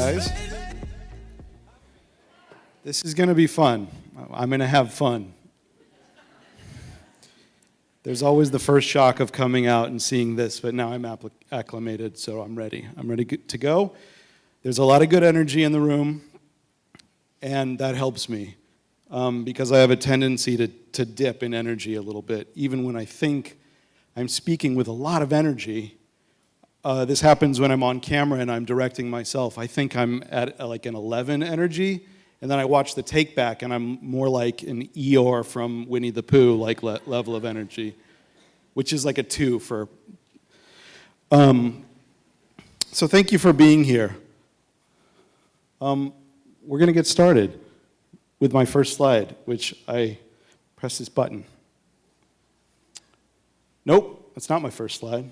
guys. This is going to be fun. I'm going to have fun. There's always the first shock of coming out and seeing this, but now I'm acclimated, so I'm ready. I'm ready to go. There's a lot of good energy in the room, and that helps me because I have a tendency to dip in energy a little bit. Even when I think I'm speaking with a lot of energy, this happens when I'm on camera and I'm directing myself. I think I'm at like an 11 energy, and then I watch the take back and I'm more like an Eeyore from Winnie the Pooh, like level of energy, which is like a 2 for... So thank you for being here. We're going to get started with my first slide, which I press this button. Nope, that's not my first slide.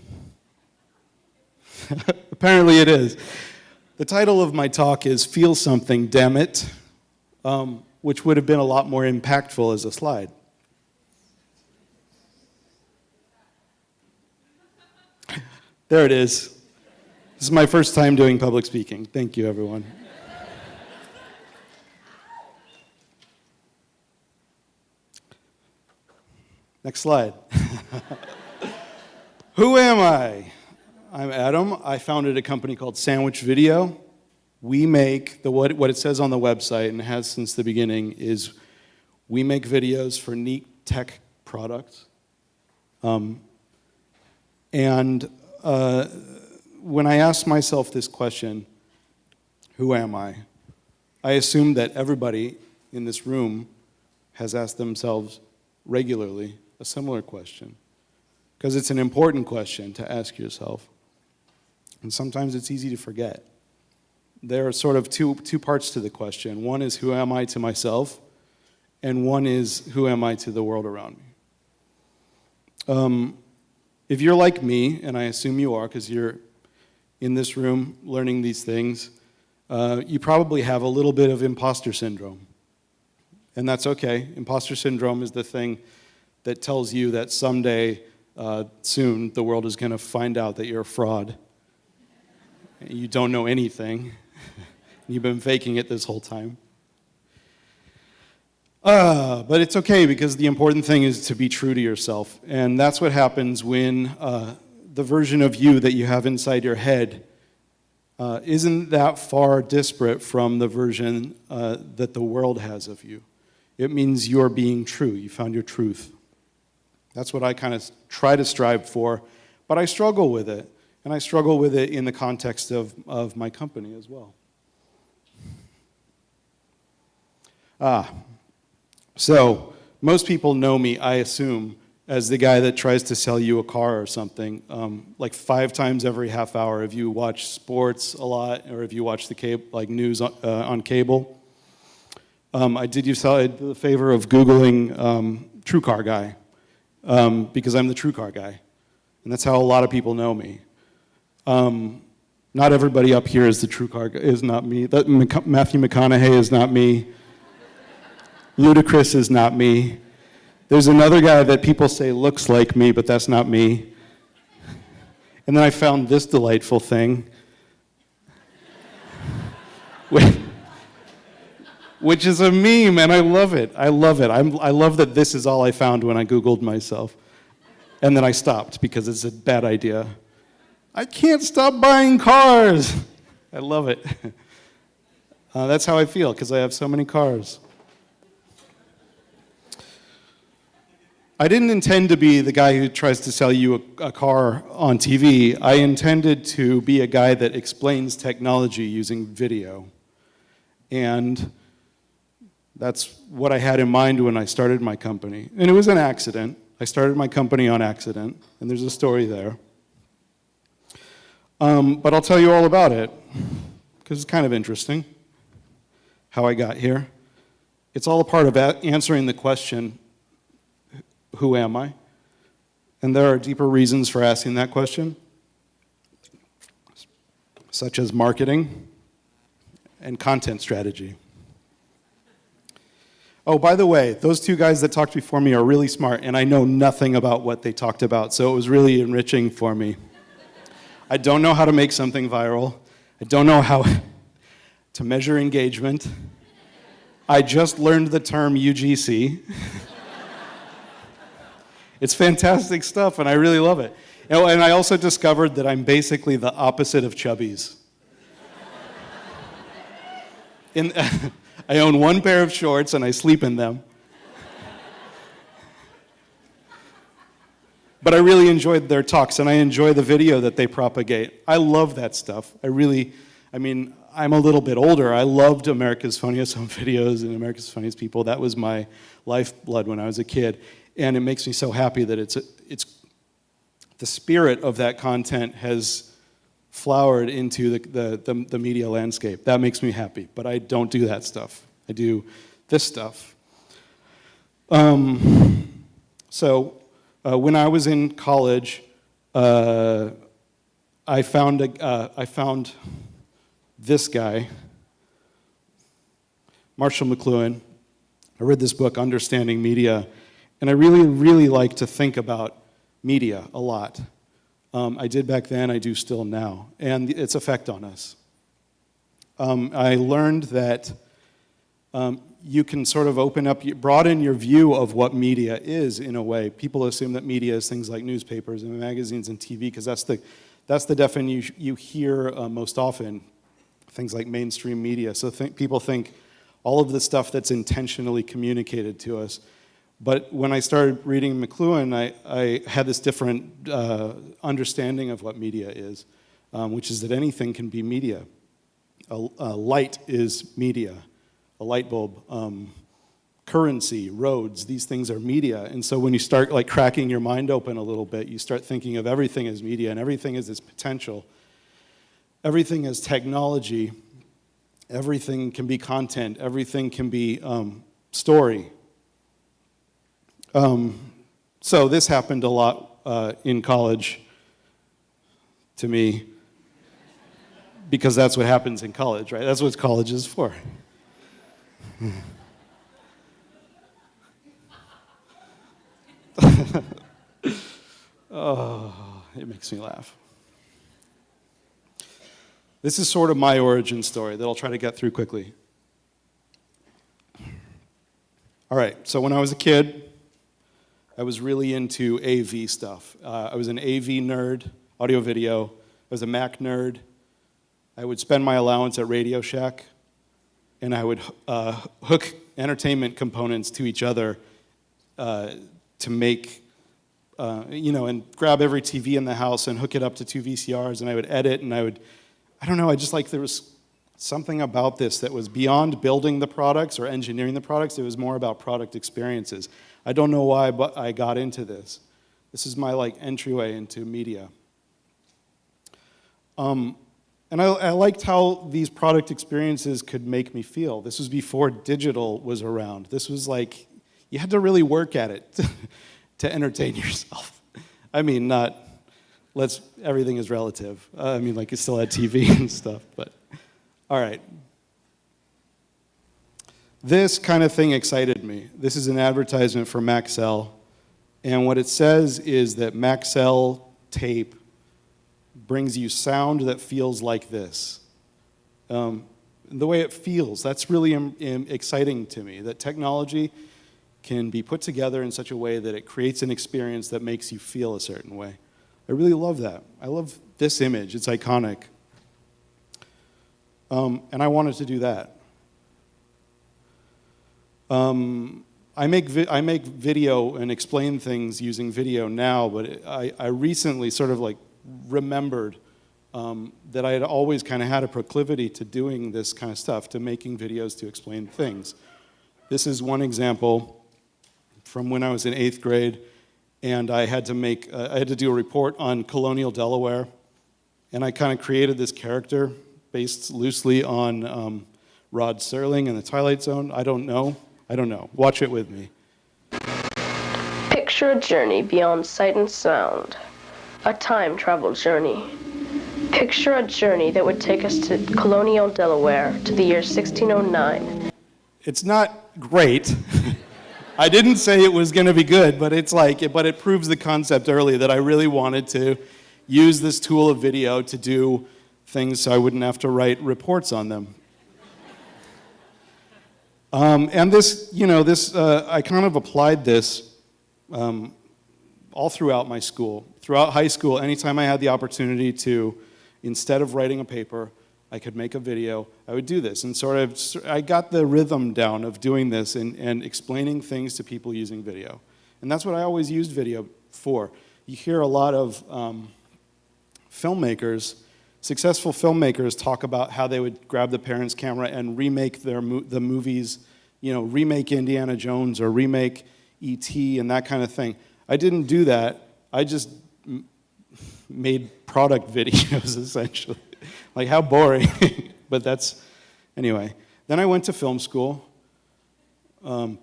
Apparently it is. The title of my talk is Feel Something, Damn It, which would have been a lot more impactful as a slide. There it is. This is my first time doing public speaking. Thank you, everyone. Next slide. Who am I? I'm Adam. I founded a company called Sandwich Video. We make, what it says on the website, and has since the beginning, is we make videos for neat tech products. When I asked myself this question, who am I assumed that everybody in this room has asked themselves regularly a similar question, because it's an important question to ask yourself. And sometimes it's easy to forget. There are sort of two parts to the question. One is, who am I to myself? And one is, who am I to the world around me? If you're like me, and I assume you are because you're in this room learning these things, you probably have a little bit of imposter syndrome. And that's okay. Imposter syndrome is the thing that tells you that someday, soon, the world is going to find out that you're a fraud. You don't know anything. You've been faking it this whole time. But it's okay, because the important thing is to be true to yourself. And that's what happens when the version of you that you have inside your head isn't that far disparate from the version that the world has of you. It means you're being true. You found your truth. That's what I kind of try to strive for, but I struggle with it. And I struggle with it in the context of my company as well. So most people know me, I assume, as the guy that tries to sell you a car or something, like 5 times every half hour if you watch sports a lot, or if you watch the news on cable. I did you the favor of Googling True Car Guy, because I'm the True Car Guy. And that's how a lot of people know me. Not everybody up here is the True Car Guy, is not me. Matthew McConaughey is not me. Ludacris is not me. There's another guy that people say looks like me, but that's not me. And then I found this delightful thing, which is a meme, and I love it. I love it. I love that this is all I found when I Googled myself. And then I stopped because it's a bad idea. I can't stop buying cars. I love it. That's how I feel, because I have so many cars. I didn't intend to be the guy who tries to sell you a car on TV. I intended to be a guy that explains technology using video. And that's what I had in mind when I started my company. And it was an accident. I started my company on accident, and there's a story there. But I'll tell you all about it, because it's kind of interesting how I got here. It's all a part of answering the question, who am I? And there are deeper reasons for asking that question, such as marketing and content strategy. Oh, by the way, those 2 guys that talked before me are really smart, and I know nothing about what they talked about, so it was really enriching for me. I don't know how to make something viral. I don't know to measure engagement. I just learned the term UGC. It's fantastic stuff, and I really love it. And I also discovered that I'm basically the opposite of chubbies. I own one pair of shorts, and I sleep in them. But I really enjoyed their talks, and I enjoy the video that they propagate. I love that stuff. I'm a little bit older. I loved America's Funniest Home Videos and America's Funniest People. That was my lifeblood when I was a kid. And it makes me so happy that it's the spirit of that content has flowered into the media landscape. That makes me happy. But I don't do that stuff. I do this stuff. When I was in college, I found this guy, Marshall McLuhan. I read this book, Understanding Media, and I really, really like to think about media a lot. I did back then, I do still now, and its effect on us. I learned that you can sort of broaden your view of what media is in a way. People assume that media is things like newspapers and magazines and TV, because that's the definition you hear most often, things like mainstream media. So people think all of the stuff that's intentionally communicated to us. But when I started reading McLuhan, I had this different understanding of what media is, which is that anything can be media. A light is media. A light bulb, currency, roads, these things are media. And so when you start like cracking your mind open a little bit, you start thinking of everything as media, and everything as its potential. Everything as technology. Everything can be content. Everything can be story. So this happened a lot in college to me, because that's what happens in college, right? That's what college is for. Oh, it makes me laugh. This is sort of my origin story that I'll try to get through quickly. All right, so when I was a kid, I was really into AV stuff. I was an AV nerd, audio video. I was a Mac nerd. I would spend my allowance at Radio Shack, and I would hook entertainment components to each other to make, and grab every TV in the house and hook it up to 2 VCRs, and I would edit, and there was something about this that was beyond building the products or engineering the products. It was more about product experiences. I don't know why, but I got into this. This is my entryway into media. And I liked how these product experiences could make me feel. This was before digital was around. This was like, you had to really work at it to entertain yourself. Everything is relative. You still had TV and stuff, but all right. This kind of thing excited me. This is an advertisement for Maxell, and what it says is that Maxell tape brings you sound that feels like this. The way it feels, that's really exciting to me, that technology can be put together in such a way that it creates an experience that makes you feel a certain way. I really love that. I love this image. It's iconic. And I wanted to do that. I make video and explain things using video now, but I recently sort of remembered that I had always kind of had a proclivity to doing this kind of stuff, to making videos to explain things. This is one example from when I was in 8th grade, and I had to do a report on colonial Delaware, and I kind of created this character based loosely on Rod Serling and the Twilight Zone. I don't know. Watch it with me. Picture a journey beyond sight and sound. A time travel journey. Picture a journey that would take us to colonial Delaware to the year 1609. It's not great. I didn't say it was going to be good, but it proves the concept early that I really wanted to use this tool of video to do things so I wouldn't have to write reports on them. And this, I kind of applied this all throughout my school. Throughout high school, anytime I had the opportunity to, instead of writing a paper, I could make a video, I would do this. And I got the rhythm down of doing this and explaining things to people using video. And that's what I always used video for. You hear a lot of filmmakers, successful filmmakers, talk about how they would grab the parents' camera and remake the movies, remake Indiana Jones or remake E.T. and that kind of thing. I didn't do that. I just made product videos, essentially. Like, how boring. But anyway. Then I went to film school. I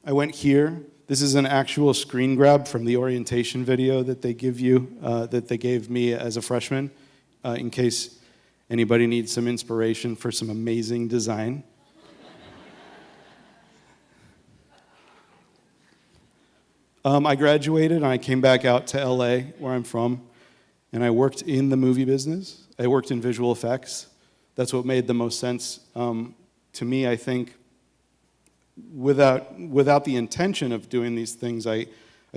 went here. This is an actual screen grab from the orientation video that they give you, that they gave me as a freshman, in case anybody needs some inspiration for some amazing design. I graduated and I came back out to LA, where I'm from, and I worked in the movie business. I worked in visual effects. That's what made the most sense to me, I think. Without the intention of doing these things, I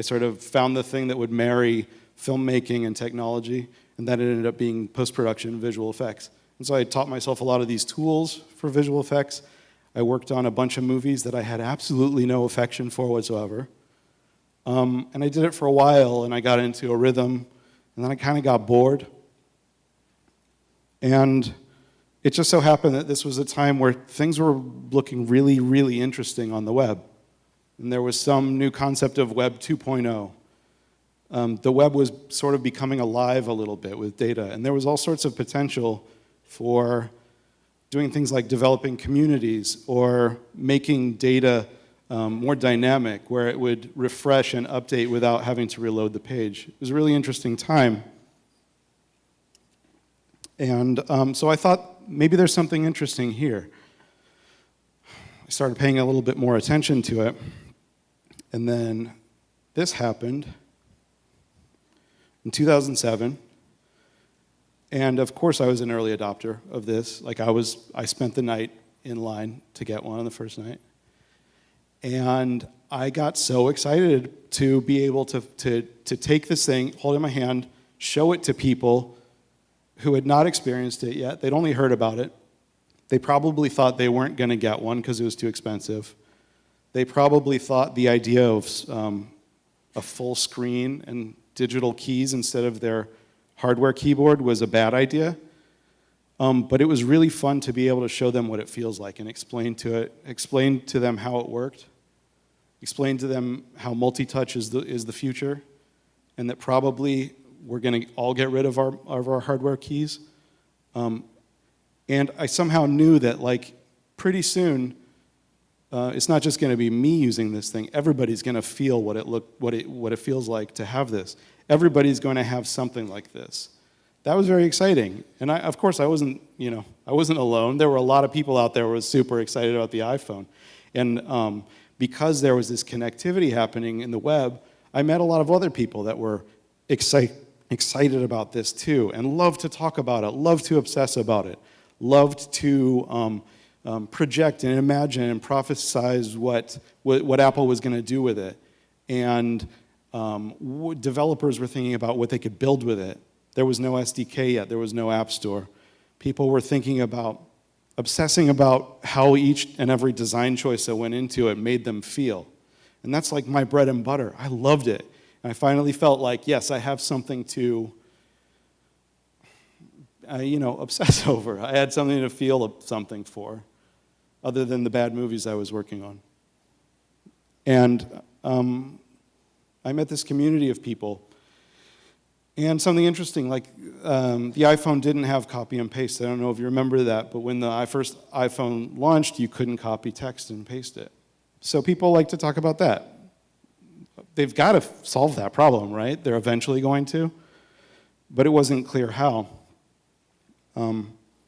sort of found the thing that would marry filmmaking and technology, and that ended up being post-production visual effects. And so I taught myself a lot of these tools for visual effects. I worked on a bunch of movies that I had absolutely no affection for whatsoever. And I did it for a while, and I got into a rhythm, and then I kind of got bored. And it just so happened that this was a time where things were looking really, really interesting on the web. And there was some new concept of Web 2.0. The web was sort of becoming alive a little bit with data, and there was all sorts of potential for doing things like developing communities or making data more dynamic, where it would refresh and update without having to reload the page. It was a really interesting time. And so I thought, maybe there's something interesting here. I started paying a little bit more attention to it. And then this happened in 2007. And of course I was an early adopter of this. Like I spent the night in line to get one on the first night. And I got so excited to be able to take this thing, hold it in my hand, show it to people who had not experienced it yet. They'd only heard about it. They probably thought they weren't going to get one because it was too expensive. They probably thought the idea of a full screen and digital keys instead of their hardware keyboard was a bad idea. But it was really fun to be able to show them what it feels like and explain to them how it worked, explain to them how multi-touch is the future, and that probably we're going to all get rid of our hardware keys. And I somehow knew that, like, pretty soon, it's not just going to be me using this thing. Everybody's going to feel what it feels like to have this. Everybody's going to have something like this. That was very exciting. And of course, I wasn't alone. There were a lot of people out there who were super excited about the iPhone. And because there was this connectivity happening in the web, I met a lot of other people that were excited about this too, and loved to talk about it, loved to obsess about it, loved to project and imagine and prophesize what Apple was going to do with it. And developers were thinking about what they could build with it. There was no SDK yet. There was no App Store. People were thinking about, obsessing about how each and every design choice that went into it made them feel. And that's like my bread and butter. I loved it. And I finally felt like, yes, I have something to, obsess over. I had something to feel something for, other than the bad movies I was working on. And I met this community of people. And something interesting, like the iPhone didn't have copy and paste. I don't know if you remember that, but when the first iPhone launched, you couldn't copy text and paste it. So people like to talk about that. They've got to solve that problem, right? They're eventually going to. But it wasn't clear how.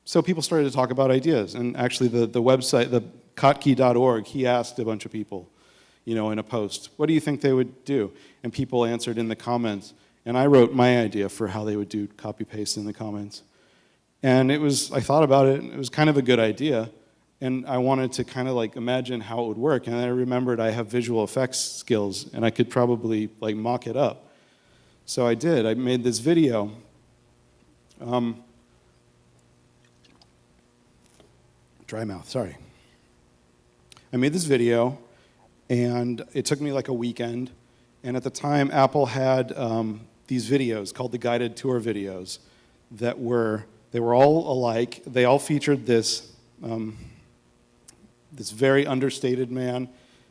So people started to talk about ideas. And actually the website, the kottke.org, he asked a bunch of people, in a post, what do you think they would do? And people answered in the comments. And I wrote my idea for how they would do copy-paste in the comments. And I thought about it, and it was kind of a good idea. And I wanted to kind of like imagine how it would work. And I remembered I have visual effects skills, and I could probably like mock it up. So I did. I made this video. Dry mouth, sorry. I made this video, and it took me like a weekend. And at the time, Apple had these videos called the guided tour videos that they were all alike. They all featured this this very understated man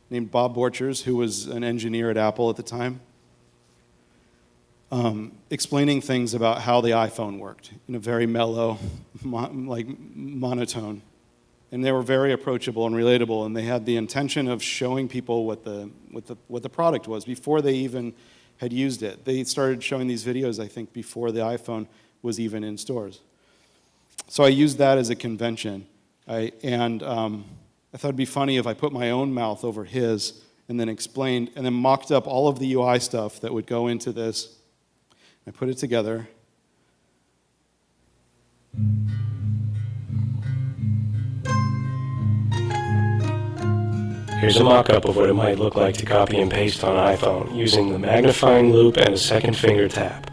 named Bob Borchers, who was an engineer at Apple at the time, explaining things about how the iPhone worked in a very mellow, monotone. And they were very approachable and relatable, and they had the intention of showing people what the product was before they even had used it. They started showing these videos, I think, before the iPhone was even in stores. So I used that as a convention. I thought it'd be funny if I put my own mouth over his and then explained, and then mocked up all of the UI stuff that would go into this. I put it together. Here's a mock-up of what it might look like to copy and paste on iPhone using the magnifying loop and a second finger tap.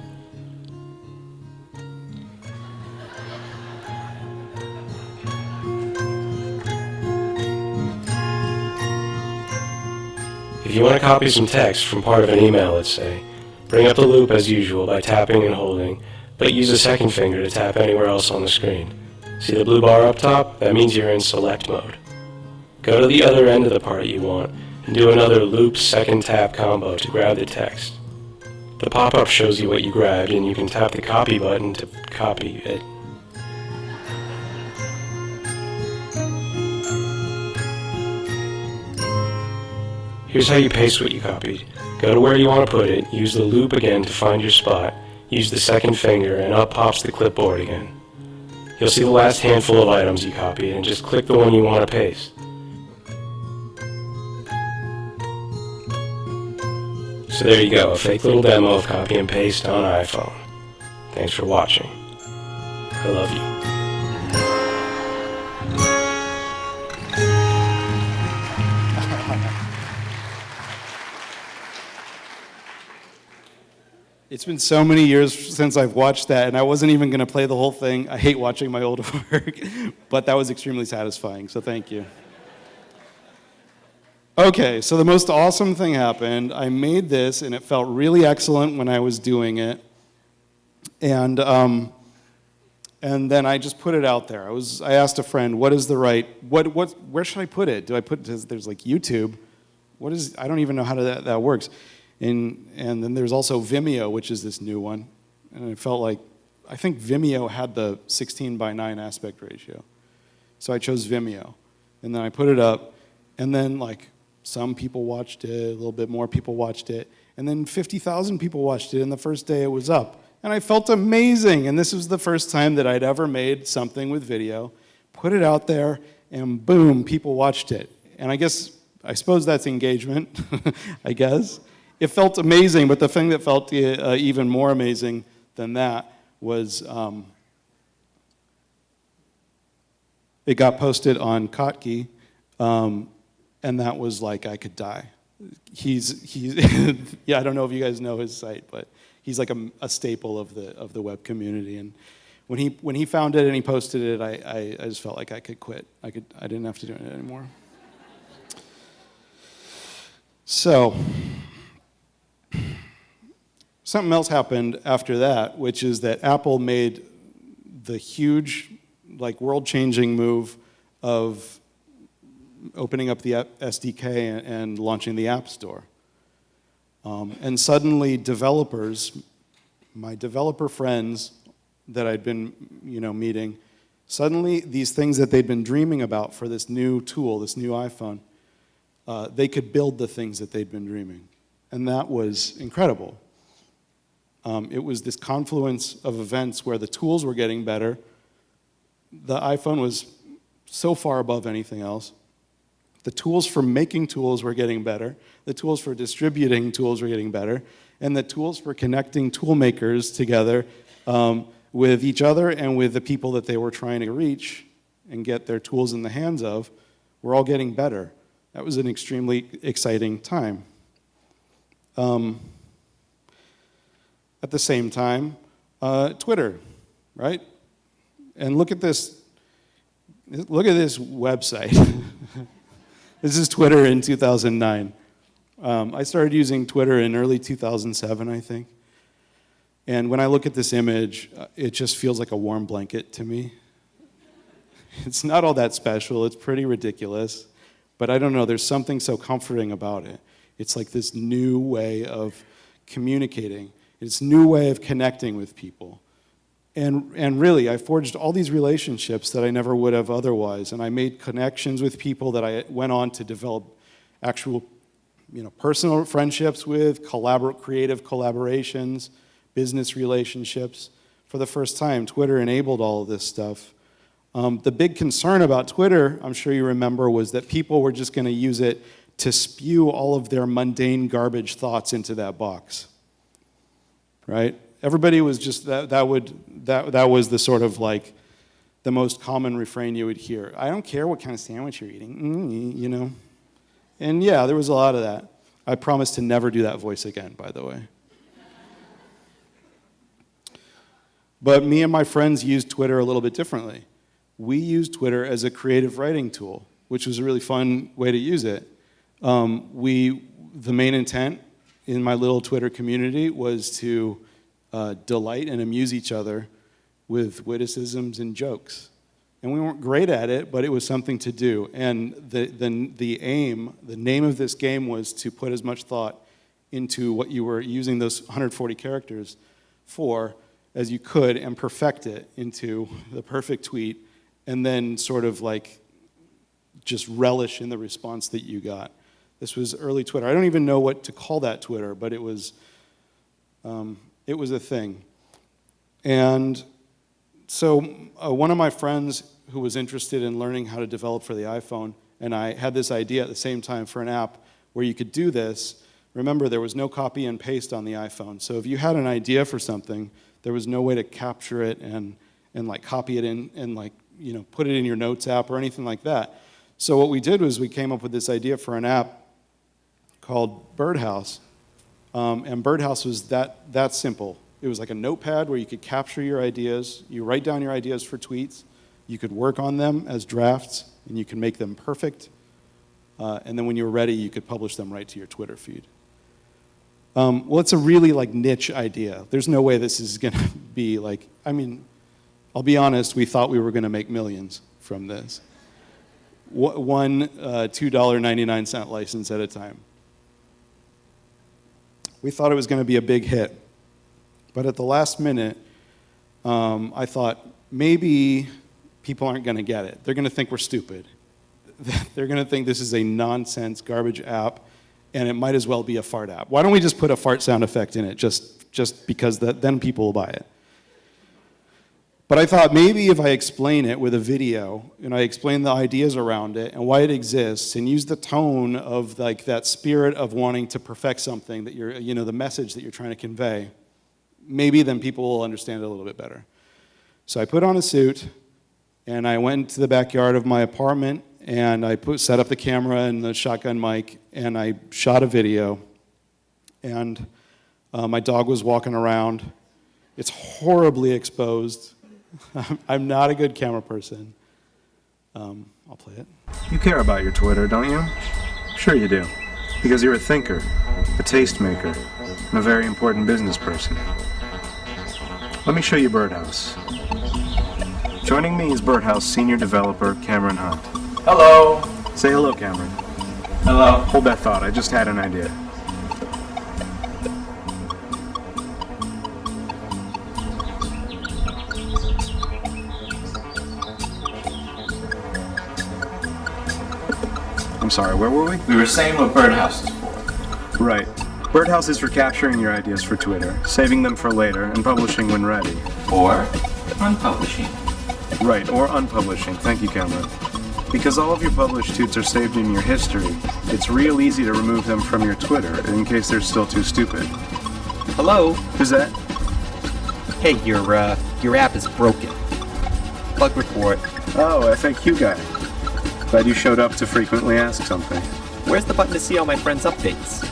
If you want to copy some text from part of an email, let's say, bring up the loop as usual by tapping and holding, but use a second finger to tap anywhere else on the screen. See the blue bar up top? That means you're in select mode. Go to the other end of the part you want and do another loop second tap combo to grab the text. The pop-up shows you what you grabbed, and you can tap the copy button to copy it. Here's how you paste what you copied. Go to where you want to put it, use the loop again to find your spot, use the second finger, and up pops the clipboard again. You'll see the last handful of items you copied, and just click the one you want to paste. So there you go, a fake little demo of copy and paste on iPhone. Thanks for watching. I love you. It's been so many years since I've watched that, and I wasn't even going to play the whole thing. I hate watching my old work, but that was extremely satisfying, so thank you. Okay, so the most awesome thing happened. I made this, and it felt really excellent when I was doing it. And then I just put it out there. I asked a friend, what is the right, where should I put it? Do I put, there's like YouTube. I don't even know how that works. And then there's also Vimeo, which is this new one. And it felt like, I think Vimeo had the 16:9 aspect ratio. So I chose Vimeo. And then I put it up, and then like, some people watched it, a little bit more people watched it, and then 50,000 people watched it, and the first day it was up. And I felt amazing, and this was the first time that I'd ever made something with video, put it out there, and boom, people watched it. And I suppose that's engagement, I guess. It felt amazing, but the thing that felt even more amazing than that was it got posted on Kottke, and that was like I could die. He's yeah, I don't know if you guys know his site, but he's like a staple of the web community. And when he found it and he posted it, I just felt like I could quit. I didn't have to do it anymore. So something else happened after that, which is that Apple made the huge, like, world-changing move of opening up the SDK and launching the App Store. And suddenly developers, my developer friends that I'd been meeting, suddenly these things that they'd been dreaming about for this new tool, this new iPhone, they could build the things that they'd been dreaming. And that was incredible. It was this confluence of events where the tools were getting better. The iPhone was so far above anything else. The tools for making tools were getting better. The tools for distributing tools were getting better. And the tools for connecting tool makers together with each other and with the people that they were trying to reach and get their tools in the hands of were all getting better. That was an extremely exciting time. At the same time, Twitter, right? And look at this website. This is Twitter in 2009. I started using Twitter in early 2007, I think. And when I look at this image, it just feels like a warm blanket to me. It's not all that special, it's pretty ridiculous, but I don't know, there's something so comforting about it. It's like this new way of communicating. It's a new way of connecting with people. And really, I forged all these relationships that I never would have otherwise, and I made connections with people that I went on to develop actual, personal friendships with, creative collaborations, business relationships. For the first time, Twitter enabled all of this stuff. The big concern about Twitter, I'm sure you remember, was that people were just going to use it to spew all of their mundane garbage thoughts into that box, right? Everybody was just, that was the sort of like the most common refrain you would hear. I don't care what kind of sandwich you're eating, And yeah, there was a lot of that. I promise to never do that voice again, by the way. But me and my friends used Twitter a little bit differently. We used Twitter as a creative writing tool, which was a really fun way to use it. The main intent in my little Twitter community was to delight and amuse each other with witticisms and jokes. And we weren't great at it, but it was something to do. And the name of this game was to put as much thought into what you were using those 140 characters for as you could and perfect it into the perfect tweet and then sort of like just relish in the response that you got. This was early Twitter. I don't even know what to call that Twitter, but it was a thing. And so one of my friends who was interested in learning how to develop for the iPhone, and I had this idea at the same time for an app where you could do this. Remember, there was no copy and paste on the iPhone. So if you had an idea for something, there was no way to capture it and like copy it in and like, put it in your notes app or anything like that. So what we did was we came up with this idea for an app called Birdhouse. And Birdhouse was that simple. It was like a notepad where you could capture your ideas. You write down your ideas for tweets. You could work on them as drafts, and you can make them perfect. And then when you were ready, you could publish them right to your Twitter feed. Well, it's a really like niche idea. There's no way this is going to be like, I'll be honest, we thought we were going to make millions from this. One $2.99 license at a time. We thought it was going to be a big hit. But at the last minute, I thought maybe people aren't going to get it. They're going to think we're stupid. They're going to think this is a nonsense garbage app, and it might as well be a fart app. Why don't we just put a fart sound effect in it just because then people will buy it? But I thought maybe if I explain it with a video, and I explain the ideas around it and why it exists, and use the tone of like that spirit of wanting to perfect something that you're, the message that you're trying to convey, maybe then people will understand it a little bit better. So I put on a suit, and I went to the backyard of my apartment, and I set up the camera and the shotgun mic, and I shot a video, and my dog was walking around. It's horribly exposed. I'm not a good camera person. I'll play it. You care about your Twitter, don't you? Sure you do. Because you're a thinker, a tastemaker, and a very important business person. Let me show you Birdhouse. Joining me is Birdhouse senior developer Cameron Hunt. Hello. Say hello, Cameron. Hello. Hold that thought, I just had an idea. I'm sorry, where were we? We were saying what Birdhouse is for. Right. Birdhouse is for capturing your ideas for Twitter, saving them for later, and publishing when ready. Or unpublishing. Right, or unpublishing. Thank you, Cameron. Because all of your published tweets are saved in your history, it's real easy to remove them from your Twitter in case they're still too stupid. Hello? Who's that? Hey, your app is broken. Bug report. Oh, FAQ guy. Glad you showed up to frequently ask something. Where's the button to see all my friends' updates?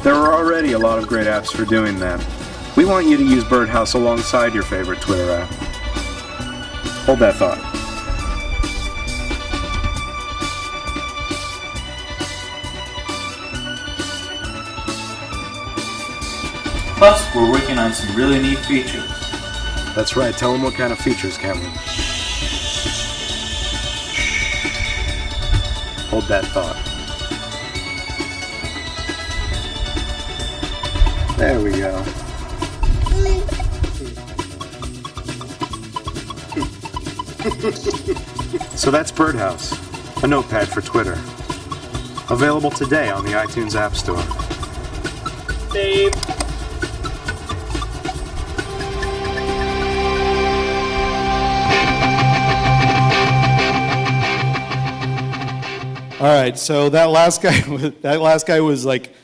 There are already a lot of great apps for doing that. We want you to use Birdhouse alongside your favorite Twitter app. Hold that thought. Plus, we're working on some really neat features. That's right. Tell them what kind of features, Cameron. Hold that thought. There we go. So that's Birdhouse, a notepad for Twitter. Available today on the iTunes App Store. Dave. All right, so that last guy was like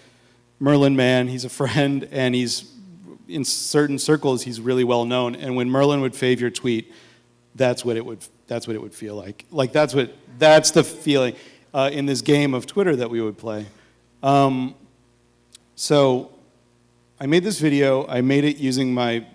Merlin Mann. He's a friend, and he's in certain circles he's really well known. And when Merlin would fave your tweet, that's what it would feel like. Like that's the feeling in this game of Twitter that we would play. So I made this video. I made it using my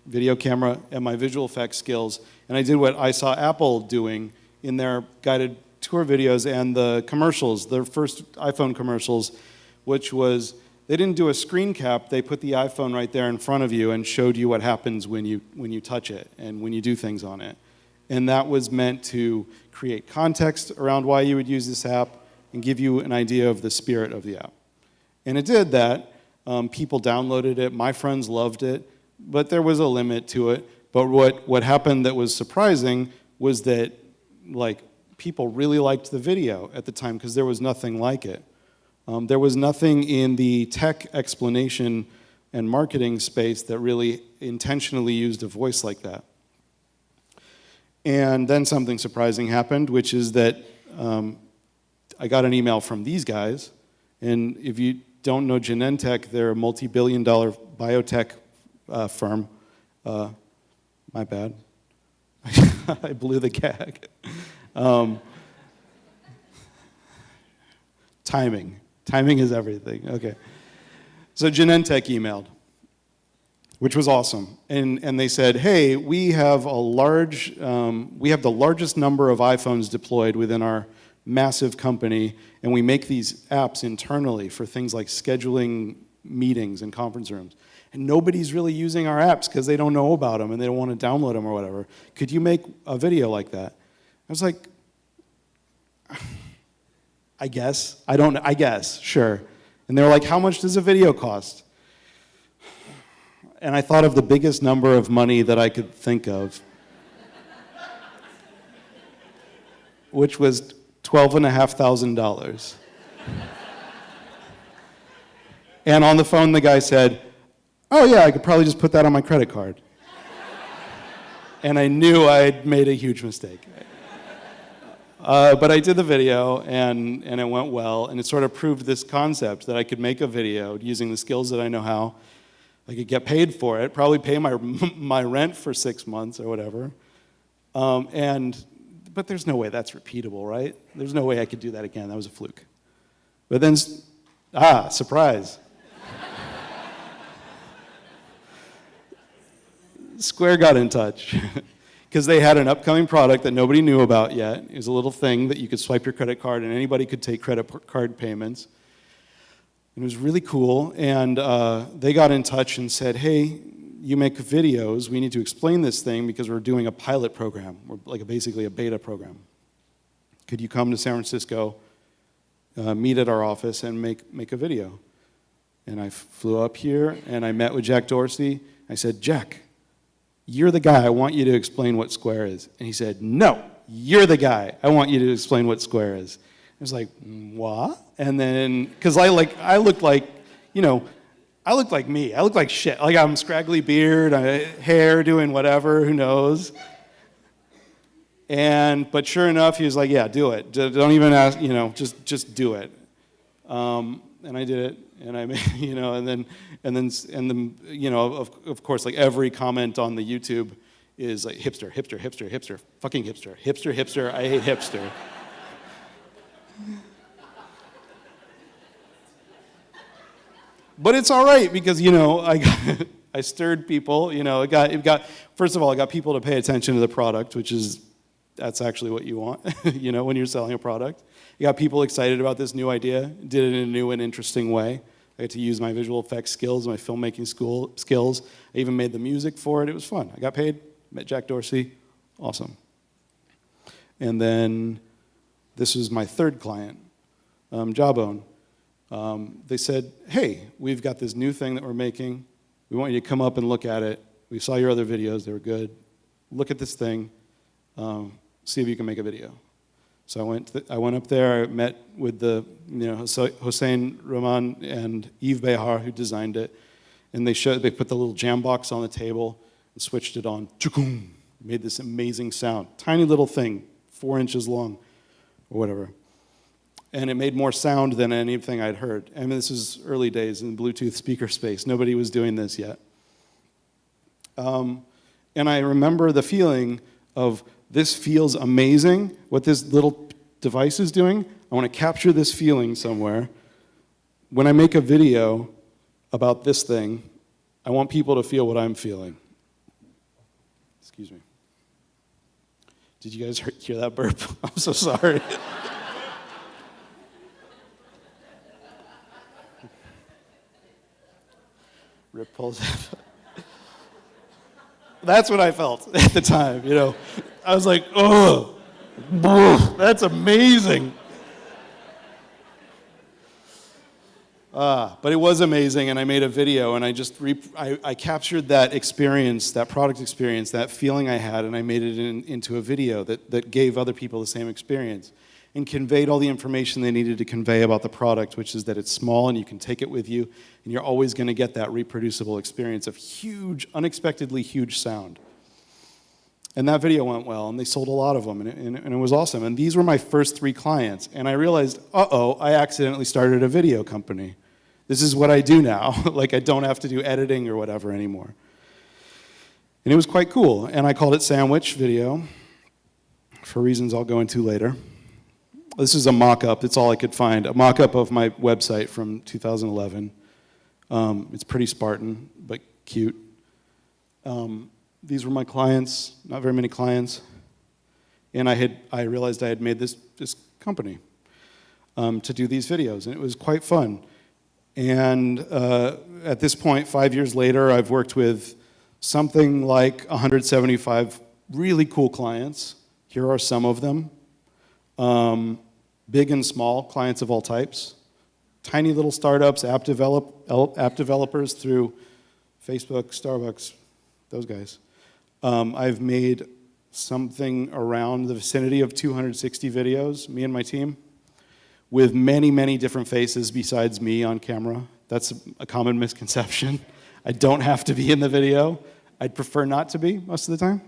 video camera and my visual effects skills, and I did what I saw Apple doing in their guided tour videos and the commercials, their first iPhone commercials, which was they didn't do a screen cap. They put the iPhone right there in front of you and showed you what happens when you touch it and when you do things on it. And that was meant to create context around why you would use this app and give you an idea of the spirit of the app. And it did that. People downloaded it. My friends loved it. But there was a limit to it. But what happened that was surprising was that people really liked the video at the time because there was nothing like it. There was nothing in the tech explanation and marketing space that really intentionally used a voice like that. And then something surprising happened, which is that I got an email from these guys. And if you don't know Genentech, they're a multi-billion-dollar biotech firm. My bad. I blew the gag. Timing is everything. Okay. So Genentech emailed, which was awesome. And they said, hey, we have the largest number of iPhones deployed within our massive company, and we make these apps internally for things like scheduling meetings and conference rooms. And nobody's really using our apps because they don't know about them and they don't want to download them or whatever. Could you make a video like that? I was like, I guess. I guess, sure. And they were like, how much does a video cost? And I thought of the biggest number of money that I could think of, which was $12,500. And on the phone, the guy said, oh yeah, I could probably just put that on my credit card. And I knew I'd made a huge mistake. But I did the video, and it went well, and it sort of proved this concept that I could make a video using the skills that I know how. I could get paid for it, probably pay my rent for 6 months or whatever. But there's no way that's repeatable, right? There's no way I could do that again. That was a fluke. But then, surprise. Square got in touch because they had an upcoming product that nobody knew about yet. It was a little thing that you could swipe your credit card and anybody could take credit card payments. It was really cool, and they got in touch and said, hey, you make videos, we need to explain this thing because we're doing a pilot program, or basically a beta program. Could you come to San Francisco, meet at our office, and make a video? And I flew up here, and I met with Jack Dorsey. I said, Jack, you're the guy, I want you to explain what Square is. And he said, no, you're the guy, I want you to explain what Square is. I was like, what? And then, because I looked like, I looked like me. I looked like shit. Like I'm scraggly beard, hair, doing whatever, who knows. But sure enough, he was like, yeah, do it. Don't even ask, just do it. And I did it, and I made, of course, like every comment on the YouTube is like hipster, hipster, hipster, hipster, fucking hipster, hipster, hipster, I hate hipster. But it's all right because, I stirred people, first of all, I got people to pay attention to the product, that's actually what you want, when you're selling a product. You got people excited about this new idea, did it in a new and interesting way. I got to use my visual effects skills, my filmmaking skills. I even made the music for it. It was fun. I got paid, met Jack Dorsey, awesome. And then this was my third client, Jawbone. They said, hey, we've got this new thing that we're making. We want you to come up and look at it. We saw your other videos. They were good. Look at this thing. See if you can make a video. So I went up there. I met with the Hossein Rahman and Yves Behar, who designed it. And they put the little jam box on the table and switched it on. Chukum! Made this amazing sound. Tiny little thing, 4 inches long or whatever. And it made more sound than anything I'd heard. I mean, this was early days in Bluetooth speaker space. Nobody was doing this yet. And I remember the feeling of, this feels amazing, what this little device is doing. I want to capture this feeling somewhere. When I make a video about this thing, I want people to feel what I'm feeling. Excuse me. Did you guys hear that burp? I'm so sorry. Rip pulls it. That's what I felt at the time, I was like, oh, that's amazing. But it was amazing, and I made a video, and I captured that experience, that product experience, that feeling I had, and I made it into a video that gave other people the same experience and conveyed all the information they needed to convey about the product, which is that it's small and you can take it with you, and you're always going to get that reproducible experience of huge, unexpectedly huge sound. And that video went well, and they sold a lot of them, and it was awesome. And these were my first 3 clients, and I realized, I accidentally started a video company. This is what I do now. Like, I don't have to do editing or whatever anymore. And it was quite cool, and I called it Sandwich Video, for reasons I'll go into later. This is a mock-up. It's all I could find. A mock-up of my website from 2011. It's pretty Spartan, but cute. These were my clients, not very many clients. And I realized I had made this company to do these videos, and it was quite fun. And at this point, 5 years later, I've worked with something like 175 really cool clients. Here are some of them. Big and small, clients of all types. Tiny little startups, app developers through Facebook, Starbucks, those guys. I've made something around the vicinity of 260 videos, me and my team, with many, many different faces besides me on camera. That's a common misconception. I don't have to be in the video. I'd prefer not to be most of the time.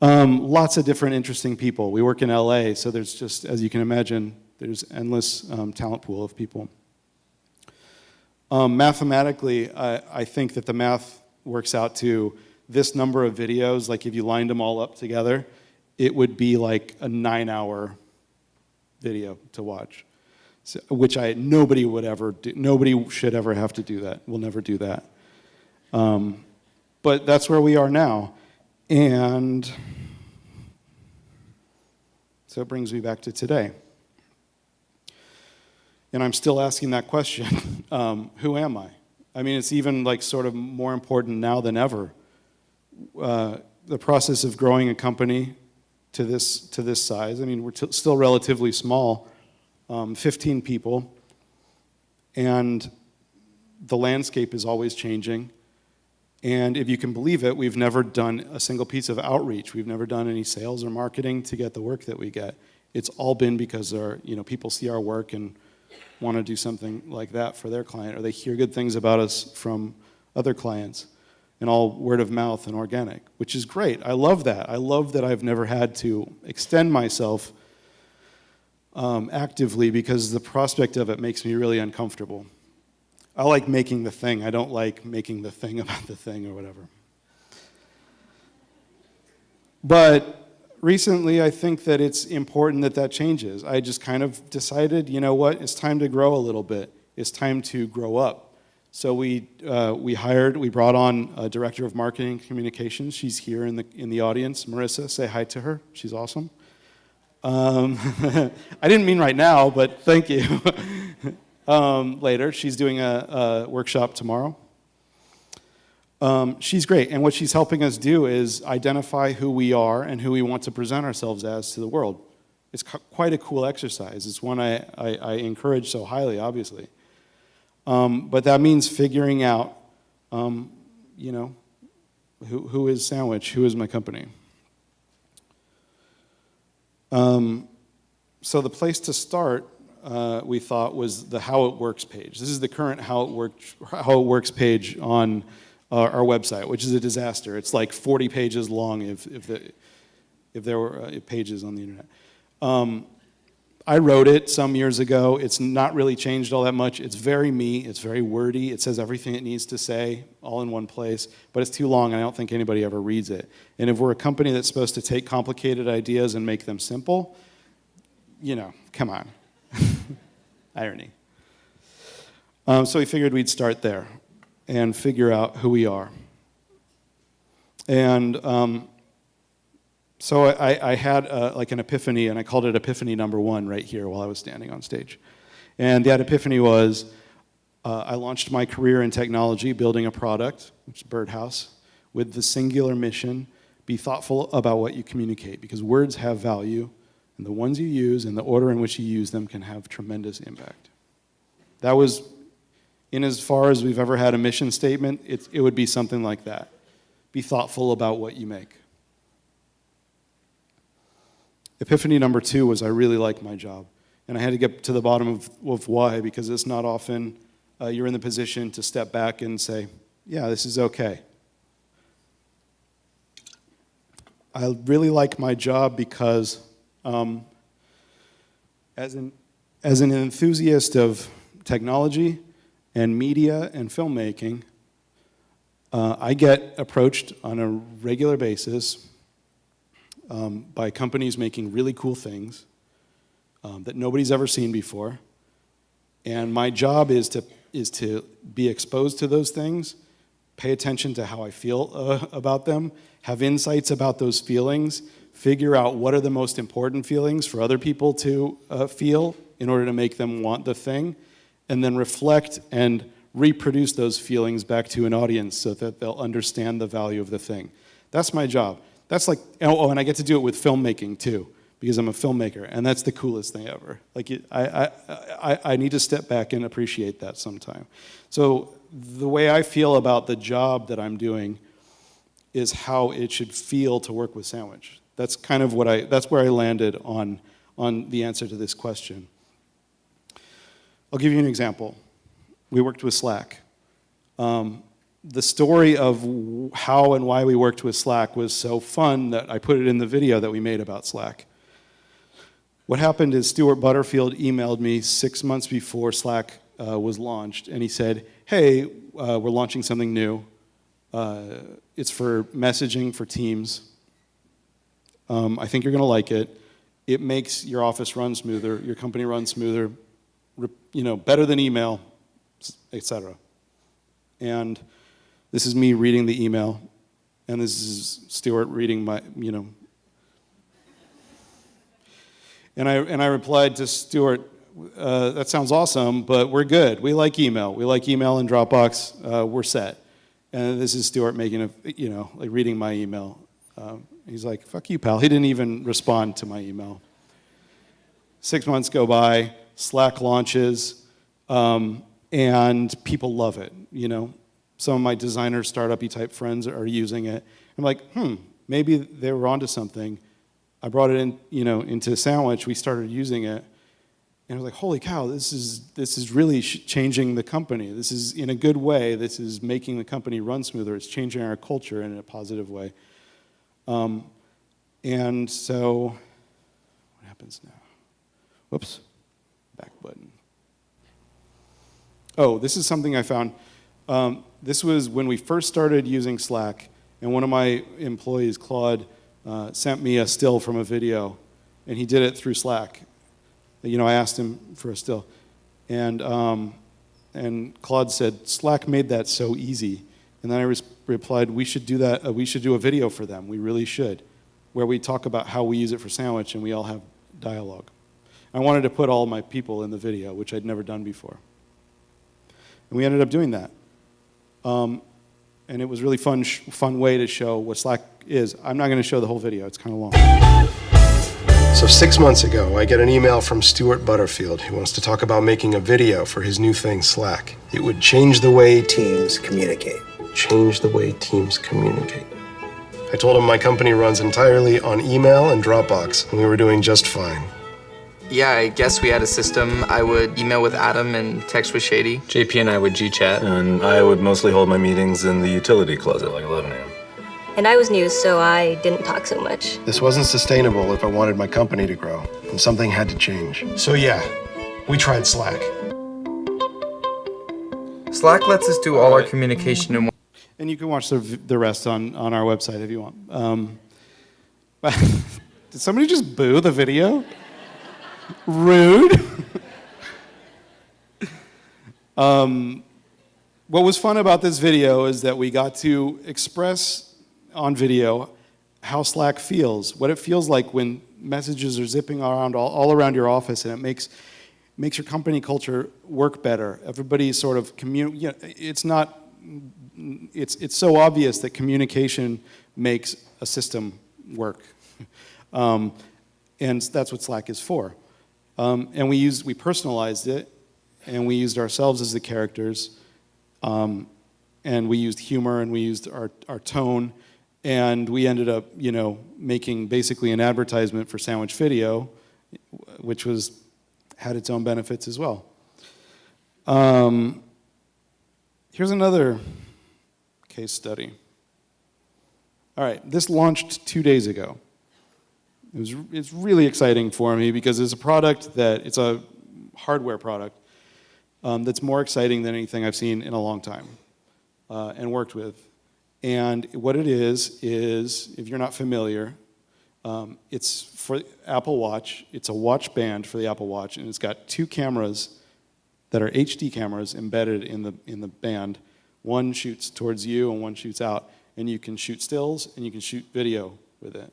Lots of different interesting people. We work in LA, so there's just, as you can imagine, there's endless talent pool of people. Mathematically, I think that the math works out to this number of videos, like if you lined them all up together, it would be like a 9-hour video to watch, so, which nobody would ever do. Nobody should ever have to do that. We'll never do that. But that's where we are now. And so it brings me back to today. And I'm still asking that question, who am I? I mean, it's even like sort of more important now than ever. The process of growing a company to this size, I mean, we're still relatively small, 15 people, and the landscape is always changing. And if you can believe it, we've never done a single piece of outreach. We've never done any sales or marketing to get the work that we get. It's all been because people see our work and want to do something like that for their client, or they hear good things about us from other clients, and all word of mouth and organic, which is great. I love that. I love that I've never had to extend myself actively, because the prospect of it makes me really uncomfortable. I like making the thing. I don't like making the thing about the thing or whatever. But recently, I think that it's important that that changes. I just kind of decided, you know what, it's time to grow a little bit. It's time to grow up. So we brought on a director of marketing and communications. She's here in the audience. Marissa, say hi to her. She's awesome. I didn't mean right now, but thank you. Later, she's doing a workshop tomorrow. She's great, and what she's helping us do is identify who we are and who we want to present ourselves as to the world. It's quite a cool exercise. It's one I encourage so highly, obviously. But that means figuring out, you know, who is Sandwich, who is my company. So the place to start, we thought, was the How It Works page. This is the current How It Works page on our website, which is a disaster. It's like 40 pages long if there were pages on the internet. I wrote it some years ago. It's not really changed all that much. It's very me. It's very wordy. It says everything it needs to say all in one place, but it's too long, and I don't think anybody ever reads it. And if we're a company that's supposed to take complicated ideas and make them simple, you know, come on. Irony. So we figured we'd start there and figure out who we are. And so I had like an epiphany, and I called it Epiphany number 1 right here while I was standing on stage. And that epiphany was, I launched my career in technology, building a product, which is Birdhouse, with the singular mission, be thoughtful about what you communicate, because words have value, and the ones you use and the order in which you use them can have tremendous impact. That was, in as far as we've ever had a mission statement, it would be something like that. Be thoughtful about what you make. Epiphany number 2 was I really like my job. And I had to get to the bottom of why, because it's not often you're in the position to step back and say, yeah, this is okay. I really like my job because as an enthusiast of technology and media and filmmaking, I get approached on a regular basis by companies making really cool things that nobody's ever seen before. And my job is to be exposed to those things, pay attention to how I feel about them, have insights about those feelings, figure out what are the most important feelings for other people to feel in order to make them want the thing, and then reflect and reproduce those feelings back to an audience so that they'll understand the value of the thing. That's my job. That's like, oh, and I get to do it with filmmaking too, because I'm a filmmaker, and that's the coolest thing ever. Like, I need to step back and appreciate that sometime. So the way I feel about the job that I'm doing is how it should feel to work with Sandwich. That's kind of that's where I landed on the answer to this question. I'll give you an example. We worked with Slack. The story of how and why we worked with Slack was so fun that I put it in the video that we made about Slack. What happened is Stuart Butterfield emailed me 6 months before Slack was launched, and he said, hey, we're launching something new. It's for messaging for teams. I think you're going to like it. It makes your office run smoother, your company run smoother, better than email, etc. And this is me reading the email, and this is Stuart reading my, And I replied to Stuart, that sounds awesome, but we're good. We like email. We like email and Dropbox. We're set. And this is Stuart making reading my email. He's like, fuck you, pal. He didn't even respond to my email. 6 months go by, Slack launches, and people love it, Some of my designer startup-y type friends are using it. I'm like, maybe they were onto something. I brought it in, into Sandwich. We started using it, and I was like, "Holy cow! This is really changing the company. This is in a good way. This is making the company run smoother. It's changing our culture in a positive way." And so, what happens now? Whoops, back button. Oh, this is something I found. This was when we first started using Slack, and one of my employees, Claude, sent me a still from a video, and he did it through Slack. I asked him for a still, and Claude said, Slack made that so easy. And then I replied, we should do that. We should do a video for them. We really should, where we talk about how we use it for Sandwich, and we all have dialogue. I wanted to put all my people in the video, which I'd never done before. And we ended up doing that. And it was a really fun way to show what Slack is. I'm not going to show the whole video. It's kind of long. So 6 months ago, I get an email from Stuart Butterfield who wants to talk about making a video for his new thing, Slack. It would change the way teams communicate. Change the way teams communicate. I told him my company runs entirely on email and Dropbox, and we were doing just fine. Yeah, I guess we had a system. I would email with Adam and text with Shady. JP and I would G-chat. And I would mostly hold my meetings in the utility closet like 11 a.m. And I was new, so I didn't talk so much. This wasn't sustainable if I wanted my company to grow, and something had to change. So yeah, we tried Slack. Slack lets us do all our communication in one. And you can watch the rest on our website if you want. Did somebody just boo the video? Rude. What was fun about this video is that we got to express on video how Slack feels, what it feels like when messages are zipping around all around your office, and it makes your company culture work better. Everybody sort of it's so obvious that communication makes a system work. And that's what Slack is for. And we personalized it, and we used ourselves as the characters, and we used humor, and we used our tone, and we ended up, making basically an advertisement for Sandwich Video, which had its own benefits as well. Here's another case study. All right, this launched 2 days ago. It's really exciting for me because it's a hardware product that's more exciting than anything I've seen in a long time and worked with. And what it is if you're not familiar, it's for Apple Watch. It's a watch band for the Apple Watch, and it's got 2 cameras that are HD cameras embedded in the band. One shoots towards you and one shoots out, and you can shoot stills and you can shoot video with it.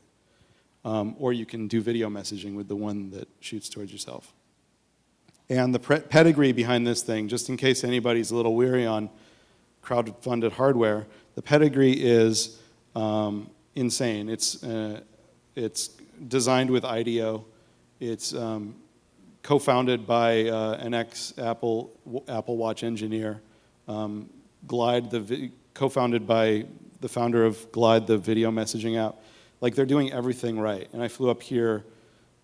Or you can do video messaging with the one that shoots towards yourself. And the pedigree behind this thing, just in case anybody's a little weary on crowd-funded hardware, the pedigree is insane. It's designed with IDEO. It's co-founded by an ex-Apple Watch engineer. Glide, co-founded by the founder of Glide, the video messaging app. Like, they're doing everything right. And I flew up here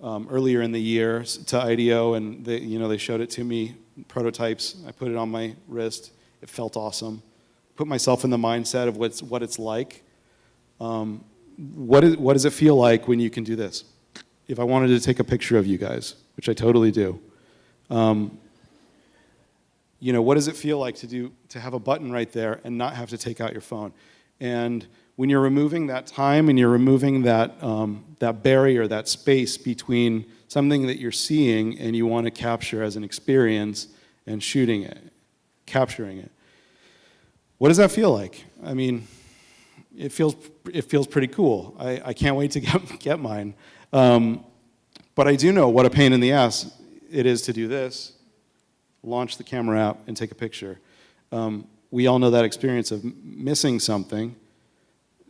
earlier in the year to IDEO, and they showed it to me, prototypes. I put it on my wrist. It felt awesome. Put myself in the mindset of what it's like. What does it feel like when you can do this? If I wanted to take a picture of you guys, which I totally do, what does it feel like to have a button right there and not have to take out your phone? And when you're removing that time and you're removing that barrier, that space between something that you're seeing and you want to capture as an experience and shooting it, capturing it, what does that feel like? I mean, it feels pretty cool. I can't wait to get mine. But I do know what a pain in the ass it is to do this, launch the camera app, and take a picture. We all know that experience of missing something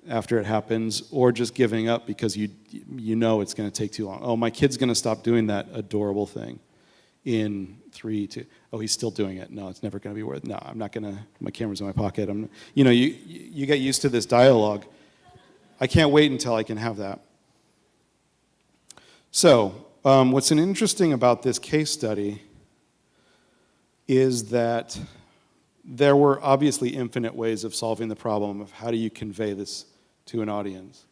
after it happens, or just giving up because you know it's going to take too long. Oh, my kid's going to stop doing that adorable thing in 3, 2. Oh, he's still doing it. No, it's never going to be worth it. No, I'm not going to. My camera's in my pocket. You get used to this dialogue. I can't wait until I can have that. So, what's interesting about this case study is that there were obviously infinite ways of solving the problem of how do you convey this to an audience.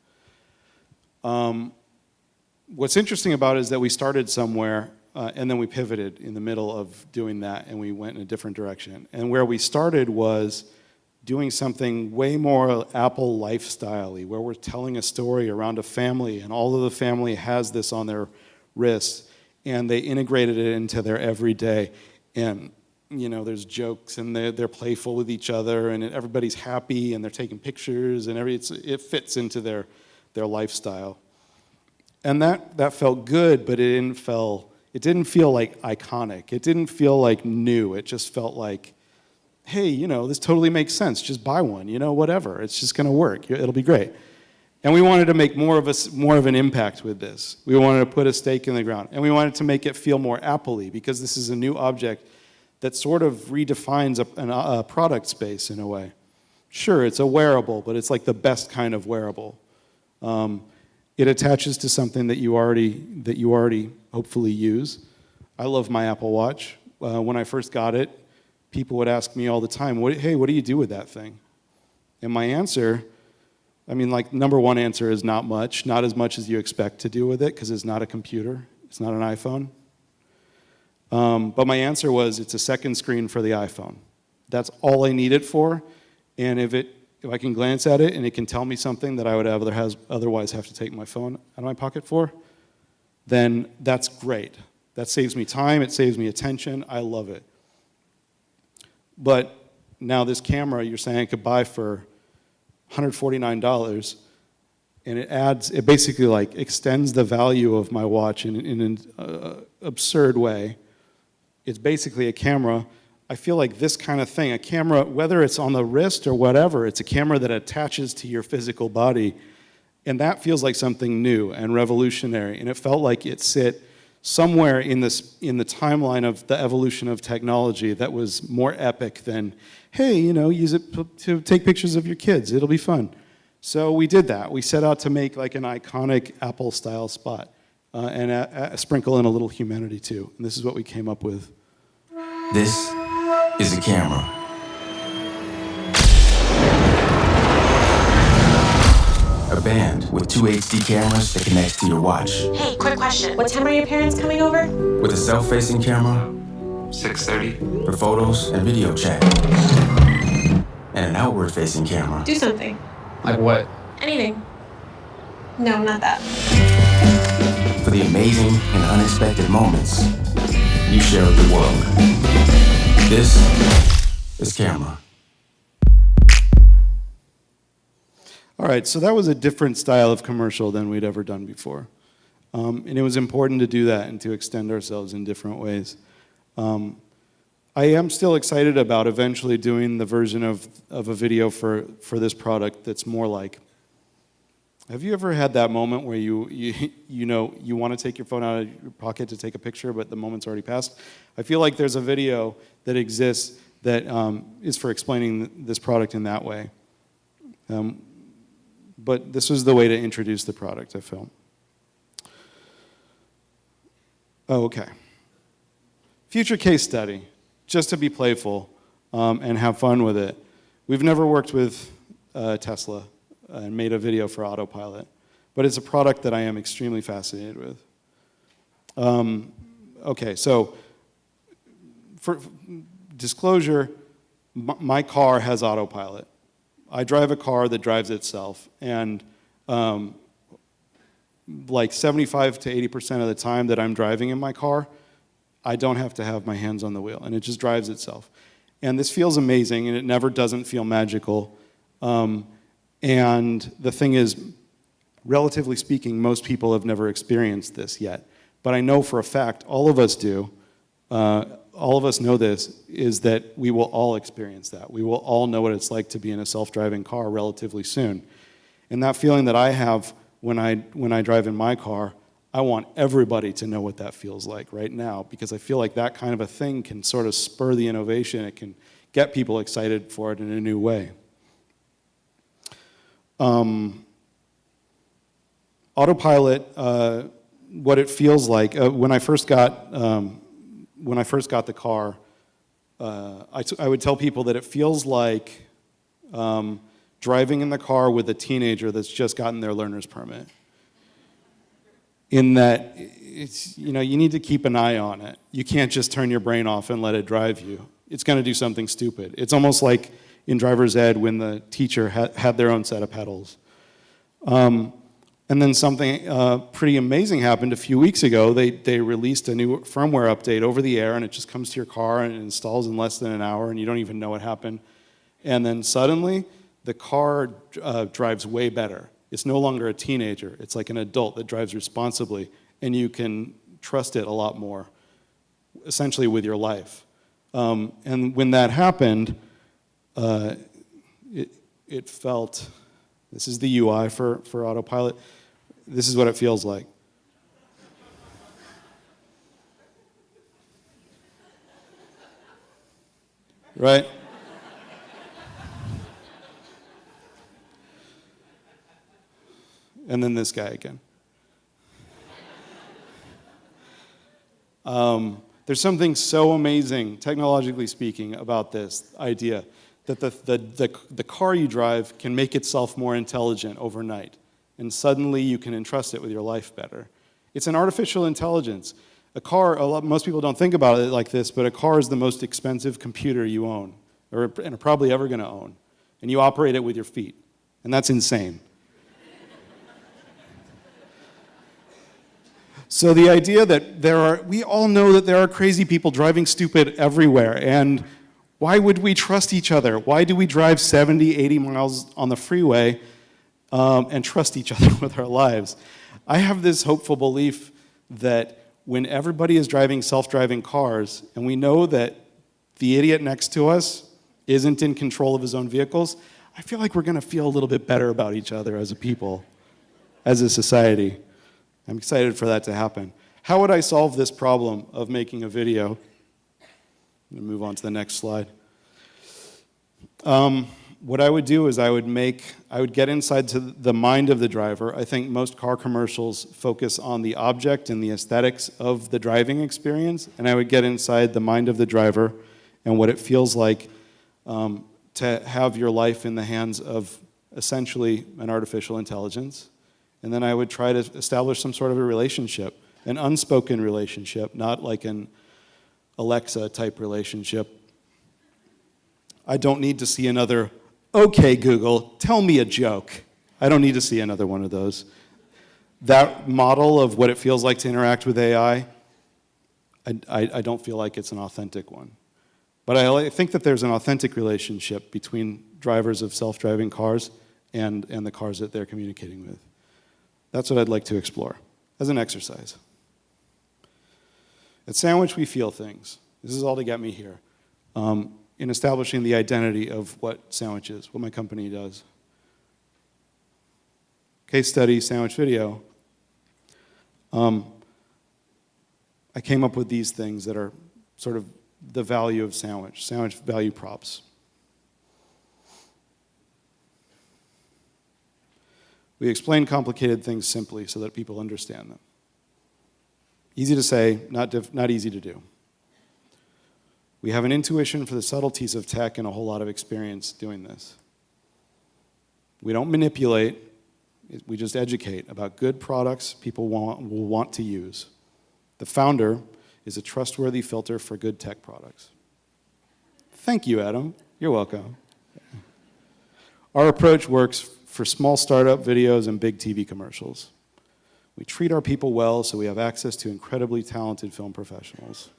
What's interesting about it is that we started somewhere and then we pivoted in the middle of doing that, and we went in a different direction. And where we started was doing something way more Apple lifestyle-y, where we're telling a story around a family, and all of the family has this on their wrist, and they integrated it into their everyday. And there's jokes, and they're playful with each other, and everybody's happy, and they're taking pictures, and it fits into their lifestyle. And that felt good, but it didn't feel like iconic. It didn't feel like new. It just felt like, hey, this totally makes sense. Just buy one, whatever. It's just going to work. It'll be great. And we wanted to make more of an impact with this. We wanted to put a stake in the ground, and we wanted to make it feel more Apple-y, because this is a new object that sort of redefines a product space in a way. Sure, it's a wearable, but it's like the best kind of wearable. It attaches to something that you already hopefully use. I love my Apple Watch. When I first got it, people would ask me all the time, hey, what do you do with that thing? And my answer, number one answer is not much, not as much as you expect to do with it, because it's not a computer, it's not an iPhone. But my answer was, it's a second screen for the iPhone. That's all I need it for, and if I can glance at it and it can tell me something that I would otherwise have to take my phone out of my pocket for, then that's great. That saves me time, it saves me attention, I love it. But now this camera, you're saying I could buy for $149, and it basically extends the value of my watch in an absurd way. It's basically a camera. I feel like this kind of thing, a camera, whether it's on the wrist or whatever, it's a camera that attaches to your physical body, and that feels like something new and revolutionary, and it felt like it sit somewhere in the timeline of the evolution of technology that was more epic than, hey, use it to take pictures of your kids, it'll be fun. So we did that. We set out to make like an iconic Apple-style spot, and sprinkle in a little humanity too, and this is what we came up with. This is a camera. A band with 2 HD cameras that connects to your watch. Hey, quick question. What time are your parents coming over? With a self-facing camera, 6:30, for photos and video chat. And an outward-facing camera. Do something. Like what? Anything. No, not that. For the amazing and unexpected moments you share with the world. This is camera. All right, so that was a different style of commercial than we'd ever done before. And it was important to do that and to extend ourselves in different ways. I am still excited about eventually doing the version of a video for this product that's more like, have you ever had that moment where you want to take your phone out of your pocket to take a picture, but the moment's already passed? I feel like there's a video that exists that is for explaining this product in that way. But this was the way to introduce the product, I felt. Oh, okay. Future case study, just to be playful and have fun with it. We've never worked with Tesla and made a video for Autopilot, but it's a product that I am extremely fascinated with. Okay, so for disclosure, my car has Autopilot. I drive a car that drives itself, and like 75 to 80% of the time that I'm driving in my car, I don't have to have my hands on the wheel, and it just drives itself. And this feels amazing, and it never doesn't feel magical. And the thing is, relatively speaking, most people have never experienced this yet. But I know for a fact, all of us do, all of us know this, is that we will all experience that. We will all know what it's like to be in a self-driving car relatively soon. And that feeling that I have when I drive in my car, I want everybody to know what that feels like right now, because I feel like that kind of a thing can sort of spur the innovation. It can get people excited for it in a new way. Autopilot, what it feels like, when I first got the car, I would tell people that it feels like driving in the car with a teenager that's just gotten their learner's permit. In that, it's, you need to keep an eye on it. You can't just turn your brain off and let it drive you. It's going to do something stupid. It's almost like in driver's ed when the teacher had their own set of pedals. And then something pretty amazing happened a few weeks ago. They released a new firmware update over the air, and it just comes to your car and it installs in less than an hour, and you don't even know what happened. And then suddenly, the car drives way better. It's no longer a teenager. It's like an adult that drives responsibly, and you can trust it a lot more, essentially with your life. And when that happened, it felt, this is the UI for Autopilot, this is what it feels like. Right? And then this guy again. There's something so amazing, technologically speaking, about this idea that the car you drive can make itself more intelligent overnight, and suddenly you can entrust it with your life better. It's an artificial intelligence. A car, most people don't think about it like this, but a car is the most expensive computer you own, and are probably ever going to own, and you operate it with your feet, and that's insane. So the idea that we all know that there are crazy people driving stupid everywhere, and why would we trust each other? Why do we drive 70, 80 miles on the freeway and trust each other with our lives? I have this hopeful belief that when everybody is driving self-driving cars, and we know that the idiot next to us isn't in control of his own vehicles, I feel like we're going to feel a little bit better about each other as a people, as a society. I'm excited for that to happen. How would I solve this problem of making a video? I'm going to move on to the next slide. What I would do is I would get inside to the mind of the driver. I think most car commercials focus on the object and the aesthetics of the driving experience, and I would get inside the mind of the driver and what it feels like to have your life in the hands of essentially an artificial intelligence. And then I would try to establish some sort of a relationship, an unspoken relationship, not like an Alexa-type relationship. I don't need to see another, okay, Google, tell me a joke. I don't need to see another one of those. That model of what it feels like to interact with AI, I don't feel like it's an authentic one. But I think that there's an authentic relationship between drivers of self-driving cars and the cars that they're communicating with. That's what I'd like to explore as an exercise. At Sandwich, we feel things. This is all to get me here. In establishing the identity of what Sandwich is, what my company does. Case study, Sandwich Video. I came up with these things that are sort of the value of Sandwich value props. We explain complicated things simply so that people understand them. Easy to say, not easy to do. We have an intuition for the subtleties of tech and a whole lot of experience doing this. We don't manipulate, we just educate about good products people will want to use. The founder is a trustworthy filter for good tech products. Thank you, Adam. You're welcome. Our approach works for small startup videos and big TV commercials. We treat our people well so we have access to incredibly talented film professionals.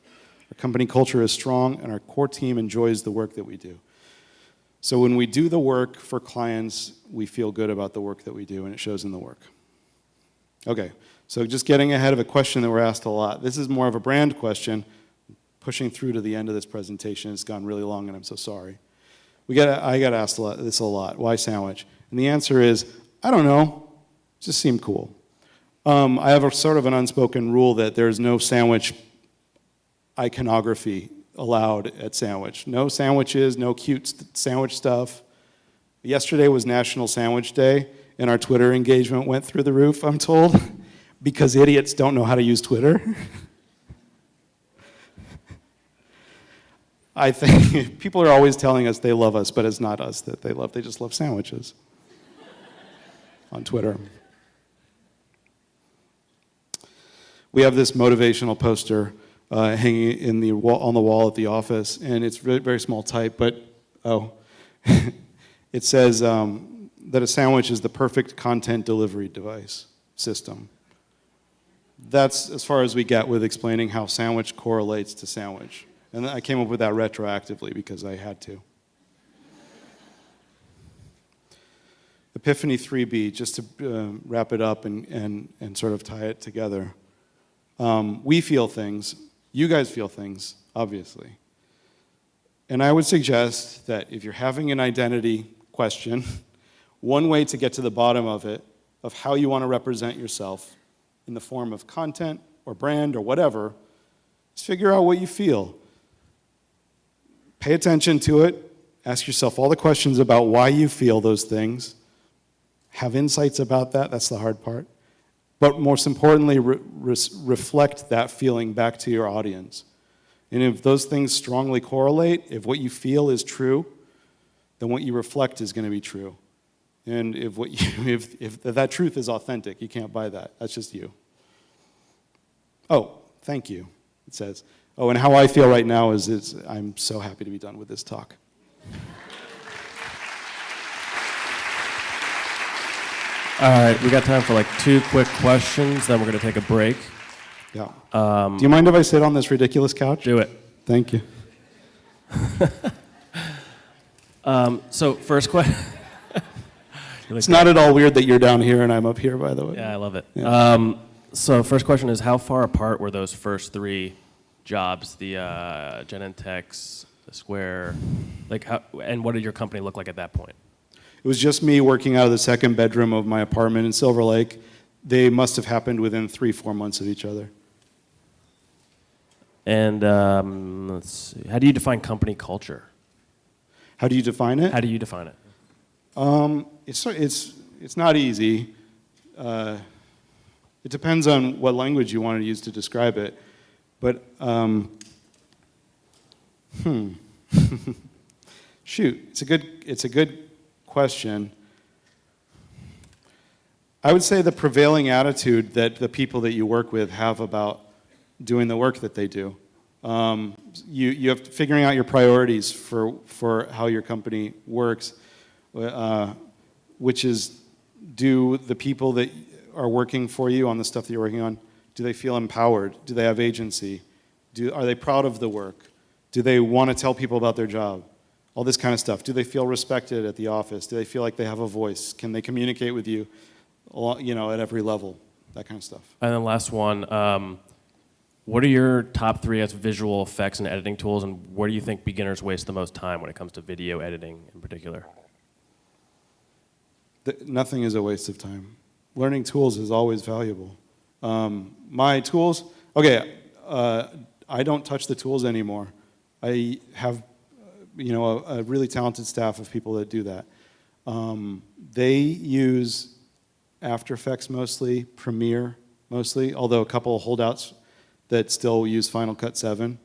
Our company culture is strong and our core team enjoys the work that we do. So when we do the work for clients, we feel good about the work that we do and it shows in the work. Okay, so just getting ahead of a question that we're asked a lot. This is more of a brand question. Pushing through to the end of this presentation, it's gone really long and I'm so sorry. I got asked this a lot. Why Sandwich? And the answer is, I don't know, it just seemed cool. I have a sort of an unspoken rule that there's no sandwich iconography allowed at Sandwich. No sandwiches, no cute sandwich stuff. Yesterday was National Sandwich Day, and our Twitter engagement went through the roof, I'm told, because idiots don't know how to use Twitter. I think people are always telling us they love us, but it's not us that they love. They just love sandwiches on Twitter. We have this motivational poster hanging on the wall at the office, and it's very, very small type, but, it says that a sandwich is the perfect content delivery device system. That's as far as we get with explaining how sandwich correlates to sandwich. And I came up with that retroactively because I had to. Epiphany 3B, just to wrap it up and sort of tie it together. We feel things. You guys feel things, obviously. And I would suggest that if you're having an identity question, one way to get to the bottom of it, of how you want to represent yourself in the form of content or brand or whatever, is figure out what you feel. Pay attention to it. Ask yourself all the questions about why you feel those things. Have insights about that. That's the hard part. But most importantly, reflect that feeling back to your audience. And if those things strongly correlate, if what you feel is true, then what you reflect is going to be true. And if that truth is authentic, you can't buy that. That's just you. Oh, thank you, it says. Oh, and how I feel right now is I'm so happy to be done with this talk. All right, we got time for like 2 quick questions, then we're going to take a break. Yeah. Do you mind if I sit on this ridiculous couch? Do it. Thank you. So first question. It's not at all weird that you're down here and I'm up here, by the way. Yeah, I love it. Yeah. So first question is, how far apart were those first 3 jobs? The Genentechs, the Square, and what did your company look like at that point? It was just me working out of the second bedroom of my apartment in Silver Lake. They must have happened within 3-4 months of each other. And let's see, how do you define company culture? How do you define it? How do you define it? It's not easy. It depends on what language you want to use to describe it. But shoot, it's a good question. I would say the prevailing attitude that the people that you work with have about doing the work that they do. You have to figuring out your priorities for how your company works, which is, do the people that are working for you on the stuff that you're working on, do they feel empowered? Do they have agency? Are they proud of the work? Do they want to tell people about their job? All this kind of stuff. Do they feel respected at the office? Do they feel like they have a voice? Can they communicate with you, at every level? That kind of stuff. And then last one, what are your top 3 as visual effects and editing tools, and where do you think beginners waste the most time when it comes to video editing in particular? Nothing is a waste of time. Learning tools is always valuable. My tools, I don't touch the tools anymore. I have a really talented staff of people that do that. They use After Effects mostly, Premiere mostly, although a couple of holdouts that still use Final Cut 7,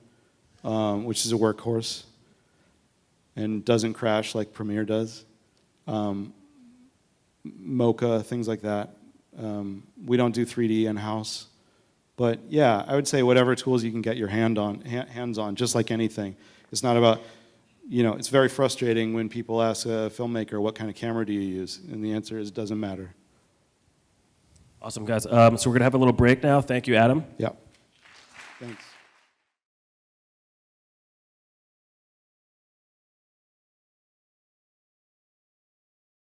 which is a workhorse and doesn't crash like Premiere does. Mocha, things like that. We don't do 3D in-house. But yeah, I would say whatever tools you can get your hands on, just like anything. It's not about, it's very frustrating when people ask a filmmaker, what kind of camera do you use? And the answer is, it doesn't matter. Awesome, guys. So we're going to have a little break now. Thank you, Adam. Yeah. Thanks.